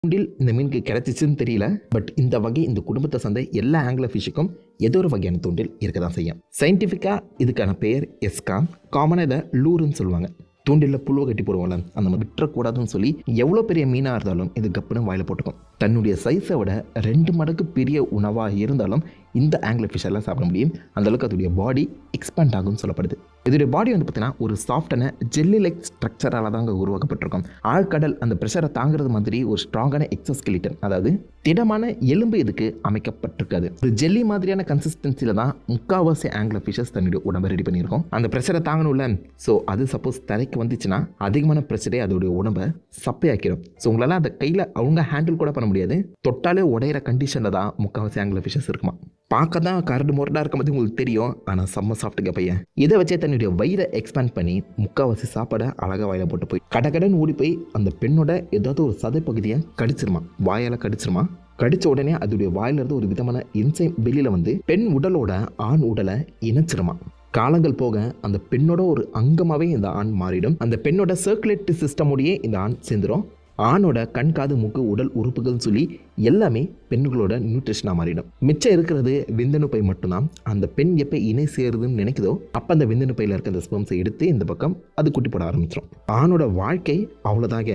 தூண்டில் இந்த மீனுக்கு கிடைச்சிச்சுன்னு தெரியல. பட் இந்த வகை இந்த குடும்பத்தை சார்ந்த எல்லா ஆங்கிலர் ஃபிஷ்ஷுக்கும் ஏதோ ஒரு வகையான தூண்டில் இருக்க தான் செய்யும். சயின்டிஃபிக்காக இதுக்கான பெயர் எஸ்காம், காமனாக இதை லூருன்னு சொல்லுவாங்க. தூண்டிலில் புழுவை கட்டி போடுவோம்ல, அந்த மாதிரி விட்டுறக்கூடாதுன்னு சொல்லி எவ்வளோ பெரிய மீனாக இருந்தாலும் இது கப்புன்னு வாயில் போட்டுக்கும். தன்னுடைய சைஸை விட 2 மடங்கு பெரிய உணவாக இருந்தாலும் இந்த ஆங்கிலர் ஃபிஷ் எல்லாம் சாப்பிட முடியும். அந்தளவுக்கு அதோடைய பாடி எக்ஸ்பேண்ட் ஆகும்னு சொல்லப்படுது. இதோடைய பாடி வந்து பார்த்தீங்கன்னா ஒரு சாஃப்டான ஜெல்லி லைக் ஸ்ட்ரக்சரால் தாங்க உருவாக்கப்பட்டிருக்கும். ஆழ்கடல் அந்த ப்ரெஷரை தாங்கிறது மாதிரி ஒரு ஸ்ட்ராங்கான எக்ஸோஸ்கெலிட்டன், அதாவது திடமான எலும்பு இதுக்கு அமைக்கப்பட்டிருக்காது. ஒரு ஜெல்லி மாதிரியான கன்சிஸ்டன்சியில் தான் முக்கால்வாசி ஆங்கிலர் ஃபிஷஸ் தன்னுடைய உடம்பை ரெடி பண்ணியிருக்கோம். அந்த ப்ரெஷரை தாங்கணும்ல, ஸோ அது சப்போஸ் தலைக்கு வந்துச்சுன்னா அதிகமான ப்ரெஷரே அதோடைய உடம்பை சப்பையாக்கிடும். ஸோ உங்களால் அந்த கையில் அவங்க ஹேண்டில் கூட பண்ண முடியாது. தொட்டாலே உடையிற கண்டிஷனில் தான் முக்கால்வாசி ஆங்கிலர் ஃபிஷஸ் இருக்குமா. பார்க்க தான் கரடு முரடாக இருக்கும் போது உங்களுக்கு தெரியும், ஆனால் செம்ம சாஃப்ட்டுங்க பையன். இதை வச்சே தன்னுடைய வயிறை எக்ஸ்பேண்ட் பண்ணி முக்கால்வாசி சாப்பாடை அழகாக வாயில போட்டு போய் கடகடன் ஓடி போய் அந்த பெண்ணோட ஏதாவது ஒரு சதை பகுதியை கடிச்சிருமா, வாயால் கடிச்சிருமா. கடிச்ச உடனே அதோடைய வாயிலிருந்து ஒரு விதமான என்சைம் வெளியில் வந்து பெண் உடலோட ஆண் உடலை இணைச்சிருமா. காலங்கள் போக அந்த பெண்ணோட ஒரு அங்கமாகவே இந்த ஆண் மாறிடும். அந்த பெண்ணோட சர்க்குலேட்டரி சிஸ்டமோடையே இந்த ஆண் சேர்ந்துடும். ஆணோட கண், காது, மூக்கு, உடல் உறுப்புகள்னு சொல்லி எல்லாமே பெண்களோட நியூட்ரிஷனாக மாறிடும். மிச்சம் இருக்கிறது விந்தணு பை மட்டும்தான். அந்த பெண் எப்போ இணை சேருதுன்னு நினைக்குதோ அப்போ அந்த விந்தணு பையில் இருக்க அந்த ஸ்பெர்ம்ஸை எடுத்து இந்த பக்கம் அது குட்டி போட ஆரம்பிச்சிடும். ஆணோட வாழ்க்கை அவ்வளோதாங்க.